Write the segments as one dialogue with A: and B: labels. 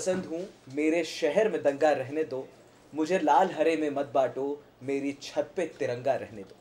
A: पसंद हूँ, मेरे शहर में दंगा रहने दो, मुझे लाल हरे में मत बांटो, मेरी छत पे तिरंगा रहने दो।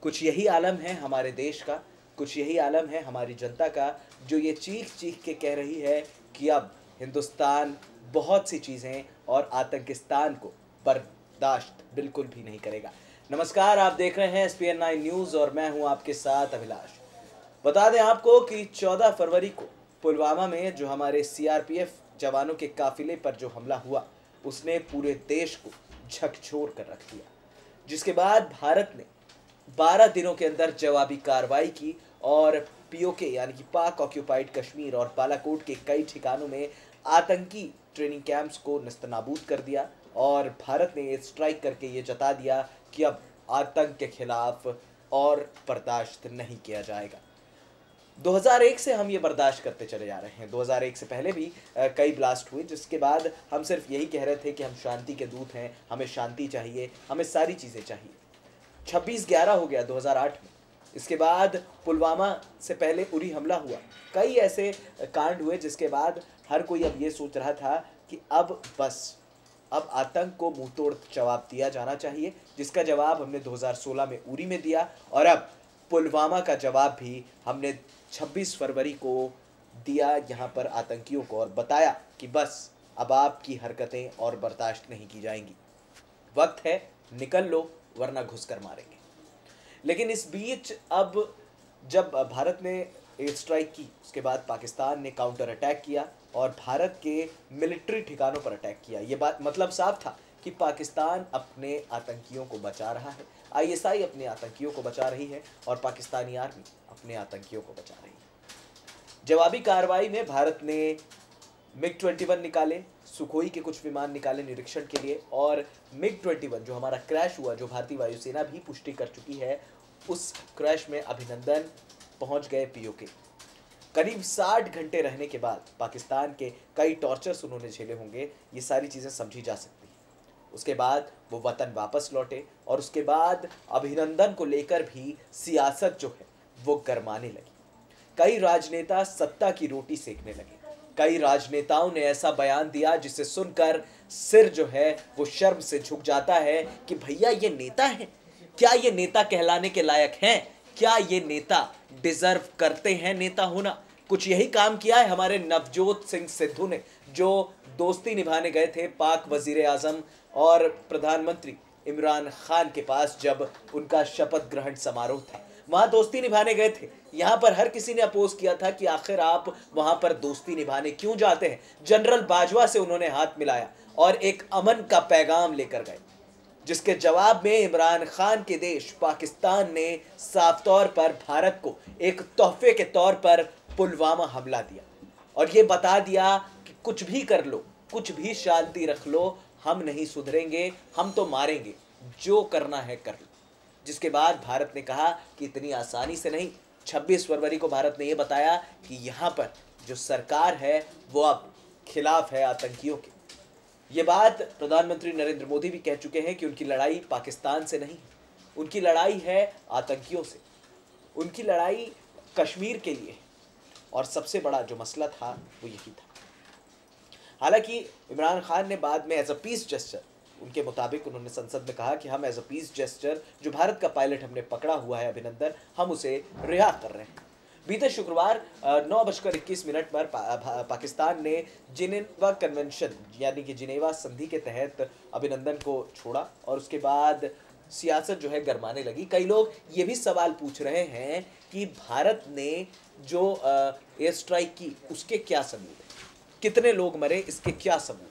A: कुछ यही आलम है हमारे देश का, कुछ यही आलम है हमारी जनता का, जो ये चीख चीख के कह रही है कि अब हिंदुस्तान बहुत सी चीज़ें और आतंकिस्तान को बर्दाश्त बिल्कुल भी नहीं करेगा। नमस्कार, आप देख रहे हैं SPN9 न्यूज़ और मैं हूं आपके साथ अभिलाष। बता दें आपको कि 14 फरवरी को पुलवामा में जो हमारे CRPF जवानों के काफिले पर जो हमला हुआ, उसने पूरे देश को झकझोर कर रख दिया। जिसके बाद भारत ने 12 दिनों के अंदर जवाबी कार्रवाई की और POK यानी कि पाक ऑक्यूपाइड कश्मीर और बालाकोट के कई ठिकानों में आतंकी ट्रेनिंग कैंप्स को नस्तनाबूद कर दिया और भारत ने स्ट्राइक करके ये जता दिया कि अब आतंक के खिलाफ और बर्दाश्त नहीं किया जाएगा। 2001 से हम ये बर्दाश्त करते चले जा रहे हैं। 2001 से पहले भी कई ब्लास्ट हुए, जिसके बाद हम सिर्फ यही कह रहे थे कि हम शांति के दूत हैं, हमें शांति चाहिए, हमें सारी चीज़ें चाहिए। 26/11 हो गया 2008 में। इसके बाद पुलवामा से पहले उरी हमला हुआ, कई ऐसे कांड हुए जिसके बाद हर कोई अब ये सोच रहा था कि अब बस, अब आतंक को मुंह तोड़ जवाब दिया जाना चाहिए, जिसका जवाब हमने 2016 में उरी में दिया और अब पुलवामा का जवाब भी हमने 26 फरवरी को दिया यहाँ पर आतंकियों को, और बताया कि बस अब आपकी हरकतें और बर्दाश्त नहीं की जाएंगी, वक्त है निकल लो वरना घुसकर मारेंगे। लेकिन इस बीच अब जब भारत ने एयर स्ट्राइक की, उसके बाद पाकिस्तान ने काउंटर अटैक किया और भारत के मिलिट्री ठिकानों पर अटैक किया। ये बात मतलब साफ था कि पाकिस्तान अपने आतंकियों को बचा रहा है, ISI अपने आतंकियों को बचा रही है और पाकिस्तानी आर्मी अपने आतंकियों को बचा रही है। जवाबी कार्रवाई में भारत ने MiG-21 निकाले, सुखोई के कुछ विमान निकाले निरीक्षण के लिए, और MiG-21 जो हमारा क्रैश हुआ, जो भारतीय वायुसेना भी पुष्टि कर चुकी है, उस क्रैश में अभिनंदन पहुंच गए POK। करीब 60 घंटे रहने के बाद पाकिस्तान के कई टॉर्चर्स उन्होंने झेले होंगे, ये सारी चीज़ें समझी जा सकती हैं। उसके बाद वो वतन वापस लौटे और उसके बाद अभिनंदन को लेकर भी सियासत जो है वो गरमाने लगी। कई राजनेता सत्ता की रोटी सेकने लगे, कई राजनेताओं ने ऐसा बयान दिया जिसे सुनकर सिर जो है वो शर्म से झुक जाता है कि भैया ये नेता है क्या? ये नेता कहलाने के लायक हैं क्या? ये नेता डिजर्व करते हैं नेता होना? कुछ यही काम किया है हमारे नवजोत सिंह सिद्धू ने, जो दोस्ती निभाने गए थे पाक वजीर आजम और प्रधानमंत्री इमरान खान के पास जब उनका शपथ ग्रहण समारोह था। वहां दोस्ती निभाने गए थे। यहाँ पर हर किसी ने अपोज किया था कि आखिर आप वहां पर दोस्ती निभाने क्यों जाते हैं। जनरल बाजवा से उन्होंने हाथ मिलाया और एक अमन का पैगाम लेकर गए, जिसके जवाब में इमरान खान के देश पाकिस्तान ने साफ तौर पर भारत को एक तोहफे के तौर पर पुलवामा हमला दिया और ये बता दिया कि कुछ भी कर लो, कुछ भी शांति रख लो, हम नहीं सुधरेंगे, हम तो मारेंगे, जो करना है कर लो। जिसके बाद भारत ने कहा कि इतनी आसानी से नहीं। 26 फरवरी को भारत ने यह बताया कि यहाँ पर जो सरकार है वो अब खिलाफ है आतंकियों के। ये बात प्रधानमंत्री नरेंद्र मोदी भी कह चुके हैं कि उनकी लड़ाई पाकिस्तान से नहीं, उनकी लड़ाई है आतंकियों से, उनकी लड़ाई कश्मीर के लिए। और सबसे बड़ा जो मसला था वो यही था। हालांकि इमरान खान ने बाद में एज अ पीस जेस्चर, उनके मुताबिक उन्होंने संसद में कहा कि हम एज अ पीस जेस्चर जो भारत का पायलट हमने पकड़ा हुआ है अभिनंदन, हम उसे रिहा कर रहे हैं। बीते शुक्रवार 9:21 पर पाकिस्तान ने जिनेवा कन्वेंशन यानी कि जिनेवा संधि के तहत अभिनंदन को छोड़ा और उसके बाद सियासत जो है गरमाने लगी। कई लोग ये भी सवाल पूछ रहे हैं कि भारत ने जो एयर स्ट्राइक की उसके क्या सबूत है, कितने लोग मरे, इसके क्या सबूत है।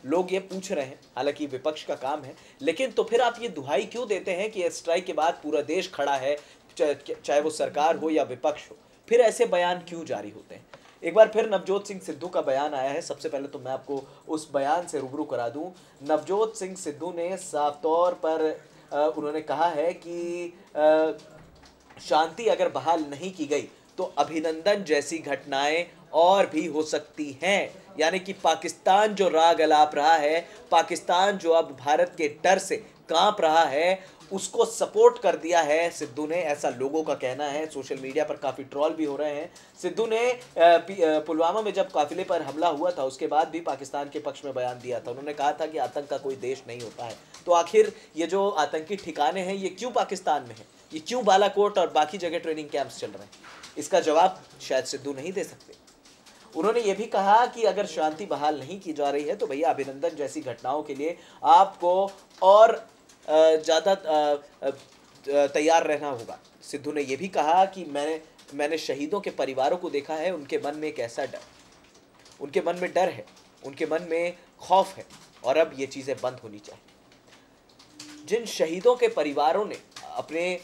A: लोग ये पूछ रहे हैं, हालांकि विपक्ष का काम है, लेकिन तो फिर आप ये दुहाई क्यों देते हैं कि एयर स्ट्राइक के बाद पूरा देश खड़ा है, चाहे वो सरकार हो या विपक्ष हो? फिर ऐसे बयान क्यों जारी होते हैं? एक बार फिर नवजोत सिंह सिद्धू का बयान आया है। सबसे पहले तो मैं आपको उस बयान से रूबरू करा दूं। नवजोत सिंह सिद्धू ने साफ तौर पर उन्होंने कहा है कि शांति अगर बहाल नहीं की गई तो अभिनंदन जैसी घटनाएं और भी हो सकती हैं। यानी कि पाकिस्तान जो राग अलाप रहा है, पाकिस्तान जो अब भारत के डर से कांप रहा है, उसको सपोर्ट कर दिया है सिद्धू ने, ऐसा लोगों का कहना है। सोशल मीडिया पर काफ़ी ट्रोल भी हो रहे हैं। सिद्धू ने पुलवामा में जब काफिले पर हमला हुआ था उसके बाद भी पाकिस्तान के पक्ष में बयान दिया था। उन्होंने कहा था कि आतंक का कोई देश नहीं होता है। तो आखिर ये जो आतंकी ठिकाने हैं ये क्यों पाकिस्तान में है, ये क्यों बालाकोट और बाकी जगह ट्रेनिंग कैंप्स चल रहे हैं, इसका जवाब शायद सिद्धू नहीं दे सकते। उन्होंने ये भी कहा कि अगर शांति बहाल नहीं की जा रही है तो भैया अभिनंदन जैसी घटनाओं के लिए आपको और ज़्यादा तैयार रहना होगा। सिद्धू ने यह भी कहा कि मैंने शहीदों के परिवारों को देखा है, उनके मन में एक ऐसा डर, उनके मन में डर है, उनके मन में खौफ है, और अब ये चीज़ें बंद होनी चाहिए। जिन शहीदों के परिवारों ने अपने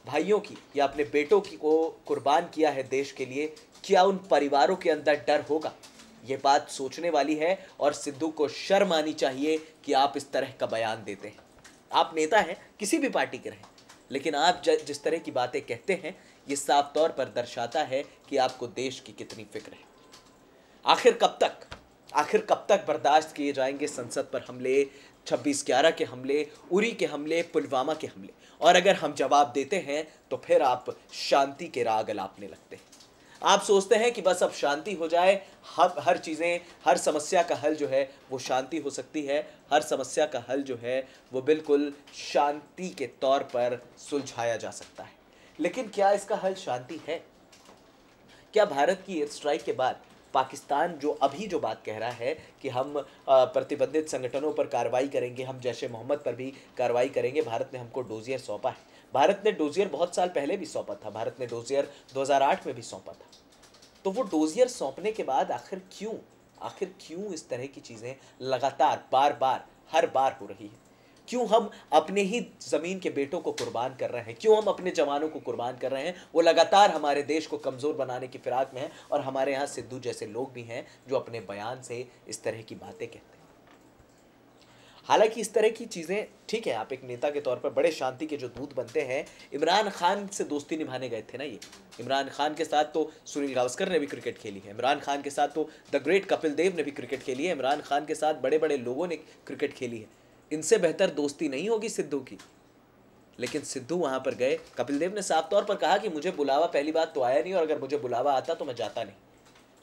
A: भाइयों की या अपने बेटों की को कुर्बान किया है देश के लिए, क्या उन परिवारों के अंदर डर होगा? ये बात सोचने वाली है और सिद्धू को शर्म आनी चाहिए कि आप इस तरह का बयान देते हैं। आप नेता हैं, किसी भी पार्टी के रहें, लेकिन आप जिस तरह की बातें कहते हैं ये साफ तौर पर दर्शाता है कि आपको देश की कितनी फिक्र है। आखिर कब तक बर्दाश्त किए जाएंगे संसद पर हमले, 26/11 के हमले, उरी के हमले, पुलवामा के हमले? और अगर हम जवाब देते हैं तो फिर आप शांति के राग अलापने लगते हैं। आप सोचते हैं कि बस अब शांति हो जाए, हर चीज़ें, हर समस्या का हल जो है वो शांति हो सकती है, हर समस्या का हल जो है वो बिल्कुल शांति के तौर पर सुलझाया जा सकता है। लेकिन क्या इसका हल शांति है? क्या भारत की एयर स्ट्राइक के बाद पाकिस्तान जो बात कह रहा है कि हम प्रतिबंधित संगठनों पर कार्रवाई करेंगे, हम जैश ए मोहम्मद पर भी कार्रवाई करेंगे, भारत ने हमको डोजियर सौंपा है। भारत ने डोजियर बहुत साल पहले भी सौंपा था, भारत ने डोजियर 2008 में भी सौंपा था। तो वो डोजियर सौंपने के बाद आखिर क्यों इस तरह की चीज़ें लगातार हर बार हो रही है? क्यों हम अपने ही ज़मीन के बेटों को कुर्बान कर रहे हैं? क्यों हम अपने जवानों को कुर्बान कर रहे हैं? वो लगातार हमारे देश को कमज़ोर बनाने की फिराक में है, और हमारे यहाँ सिद्धू जैसे लोग भी हैं जो अपने बयान से इस तरह की बातें कहते हैं। हालांकि इस तरह की चीज़ें ठीक है, आप एक नेता के तौर पर बड़े शांति के जो दूत बनते हैं। इमरान खान से दोस्ती निभाने गए थे ना ये। इमरान खान के साथ तो सुनील गावस्कर ने भी क्रिकेट खेली है, इमरान खान के साथ तो द ग्रेट कपिल देव ने भी क्रिकेट खेली है, इमरान खान के साथ बड़े बड़े लोगों ने क्रिकेट खेली है। इनसे बेहतर दोस्ती नहीं होगी सिद्धू की। लेकिन सिद्धू वहाँ पर गए। कपिल देव ने साफ तौर पर कहा कि मुझे बुलावा पहली बात तो आया नहीं, और अगर मुझे बुलावा आता तो मैं जाता नहीं।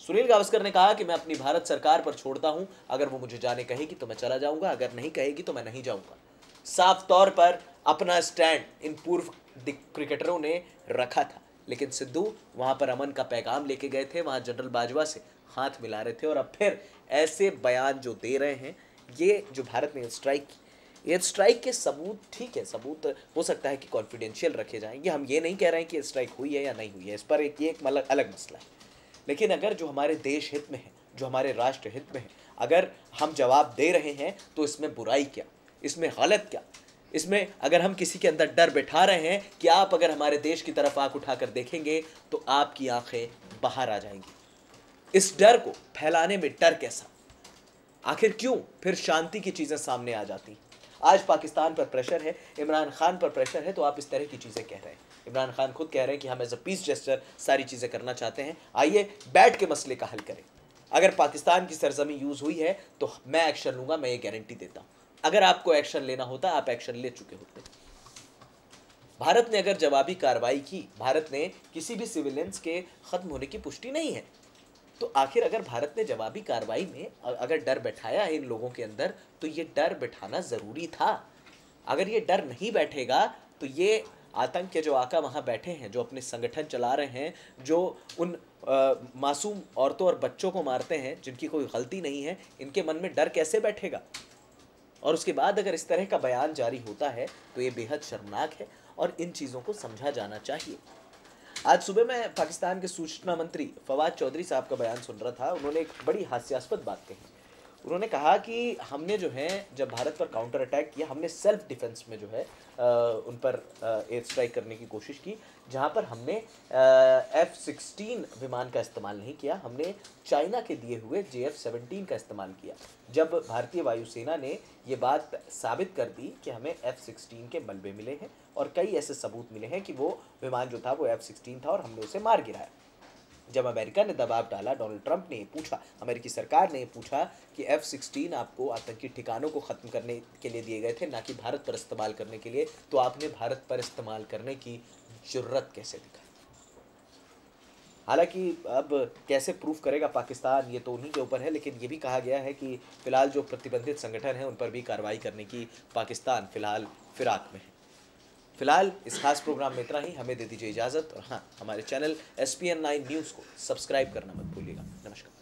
A: सुनील गावस्कर ने कहा कि मैं अपनी भारत सरकार पर छोड़ता हूं, अगर वो मुझे जाने कहेगी तो मैं चला जाऊंगा, अगर नहीं कहेगी तो मैं नहीं जाऊंगा। साफ तौर पर अपना स्टैंड इन पूर्व क्रिकेटरों ने रखा था। लेकिन सिद्धू वहां पर अमन का पैगाम लेके गए थे, वहां जनरल बाजवा से हाथ मिला रहे थे, और अब फिर ऐसे बयान जो दे रहे हैं। ये जो भारत ने एयर स्ट्राइक के सबूत, ठीक है, सबूत हो सकता है कि कॉन्फिडेंशियल रखे जाएंगे, हम ये नहीं कह रहे हैं कि एयर स्ट्राइक हुई है या नहीं हुई है, इस पर एक अलग मसला है। लेकिन अगर जो हमारे देश हित में है, जो हमारे राष्ट्र हित में है, अगर हम जवाब दे रहे हैं तो इसमें बुराई क्या, इसमें गलत क्या? इसमें अगर हम किसी के अंदर डर बैठा रहे हैं कि आप अगर हमारे देश की तरफ आंख उठाकर देखेंगे तो आपकी आंखें बाहर आ जाएंगी। इस डर को फैलाने में डर कैसा? आखिर क्यों फिर शांति की चीज़ें सामने आ जाती? आज पाकिस्तान पर प्रेशर है, इमरान खान पर प्रेशर है, तो आप इस तरह की चीज़ें कह रहे हैं। इमरान खान खुद कह रहे हैं कि हम एज अ पीस जेस्चर सारी चीज़ें करना चाहते हैं, आइए बैठ के मसले का हल करें। अगर पाकिस्तान की सरजमी यूज़ हुई है तो मैं एक्शन लूँगा, मैं ये गारंटी देता हूँ। अगर आपको एक्शन लेना होता आप एक्शन ले चुके होते। भारत ने अगर जवाबी कार्रवाई की, भारत ने किसी भी सिविलियंस के ख़त्म होने की पुष्टि नहीं है, तो आखिर अगर भारत ने जवाबी कार्रवाई में अगर डर बैठाया है इन लोगों के अंदर, तो ये डर बैठाना ज़रूरी था। अगर ये डर नहीं बैठेगा तो ये आतंक के जो आका वहाँ बैठे हैं, जो अपने संगठन चला रहे हैं, जो उन मासूम औरतों और बच्चों को मारते हैं जिनकी कोई गलती नहीं है, इनके मन में डर कैसे बैठेगा? और उसके बाद अगर इस तरह का बयान जारी होता है तो ये बेहद शर्मनाक है और इन चीज़ों को समझा जाना चाहिए। आज सुबह मैं पाकिस्तान के सूचना मंत्री फवाद चौधरी साहब का बयान सुन रहा था। उन्होंने एक बड़ी हास्यास्पद बात कही। उन्होंने कहा कि हमने जो है जब भारत पर काउंटर अटैक किया, हमने सेल्फ डिफेंस में जो है उन पर एयर स्ट्राइक करने की कोशिश की, जहां पर हमने F-16 विमान का इस्तेमाल नहीं किया, हमने चाइना के दिए हुए JF-17 का इस्तेमाल किया। जब भारतीय वायुसेना ने ये बात साबित कर दी कि हमें F-16 के मलबे मिले हैं और कई ऐसे सबूत मिले हैं कि वो विमान जो था वो F-16 था और हमने उसे मार गिराया। जब अमेरिका ने दबाव डाला, डोनाल्ड ट्रंप ने पूछा, अमेरिकी सरकार ने पूछा कि F-16 आपको आतंकी ठिकानों को ख़त्म करने के लिए दिए गए थे, ना कि भारत पर इस्तेमाल करने के लिए, तो आपने भारत पर इस्तेमाल करने की जुर्रत कैसे दिखाई? हालांकि अब कैसे प्रूफ करेगा पाकिस्तान, ये तो उन्हीं के ऊपर है, लेकिन ये भी कहा गया है कि फ़िलहाल जो प्रतिबंधित संगठन हैं उन पर भी कार्रवाई करने की पाकिस्तान फ़िलहाल फिराक में है। फिलहाल इस खास प्रोग्राम में इतना ही, हमें दे दीजिए इजाज़त, और हाँ, हमारे चैनल SPN9 न्यूज़ को सब्सक्राइब करना मत भूलिएगा। नमस्कार।